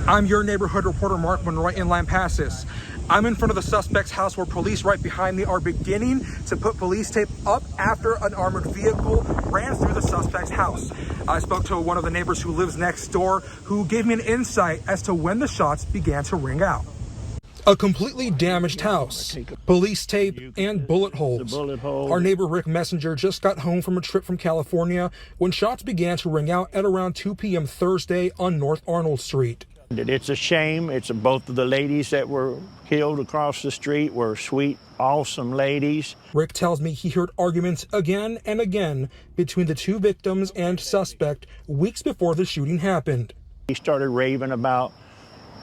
I'm your neighborhood reporter, Mark Monroy in Lampasas. I'm in front of the suspect's house where police right behind me are beginning to put police tape up after an armored vehicle ran through the suspect's house. I spoke to one of the neighbors who lives next door who gave me an insight as to when the shots began to ring out. A completely damaged house, police tape, and bullet holes. Our neighbor Rick Messenger just got home from a trip from California when shots began to ring out at around 2 p.m. Thursday on North Arnold Street. It's a shame. It's both of the ladies that were killed across the street were sweet, awesome ladies. Rick tells me he heard arguments again and again between the two victims and suspect weeks before the shooting happened. He started raving about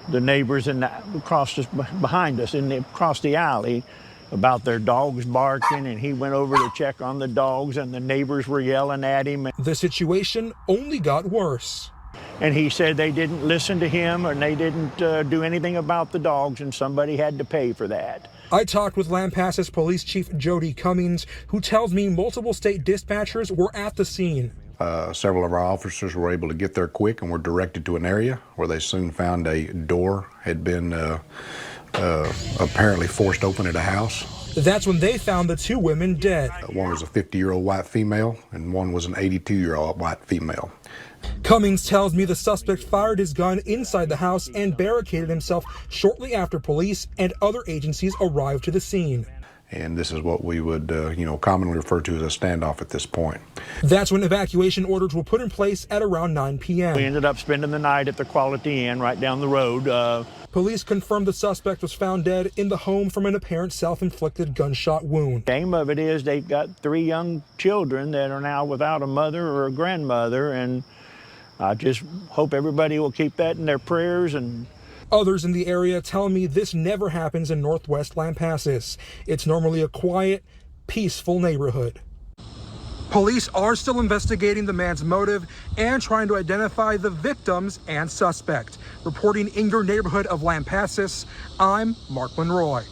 the neighbors behind us across the alley about their dogs barking, and he went over to check on the dogs, and the neighbors were yelling at him. The situation only got worse. And he said they didn't listen to him and they didn't do anything about the dogs, and somebody had to pay for that. I talked with Lampasas Police Chief Jody Cummings, who tells me multiple state dispatchers were at the scene. Several of our officers were able to get there quick and were directed to an area where they soon found a door had been apparently forced open at a house. That's when they found the two women dead. One was a 50-year-old white female and one was an 82-year-old white female. Cummings tells me the suspect fired his gun inside the house and barricaded himself shortly after police and other agencies arrived to the scene. And this is what we would, commonly refer to as a standoff at this point. That's when evacuation orders were put in place at around 9 p.m. We ended up spending the night at the Quality Inn right down the road. Police confirmed the suspect was found dead in the home from an apparent self-inflicted gunshot wound. The shame of it is they've got 3 young children that are now without a mother or a grandmother, and I just hope everybody will keep that in their prayers. And others in the area tell me this never happens in Northwest Lampasas. It's normally a quiet, peaceful neighborhood. Police are still investigating the man's motive and trying to identify the victims and suspect. Reporting in your neighborhood of Lampasas, I'm Mark Monroy.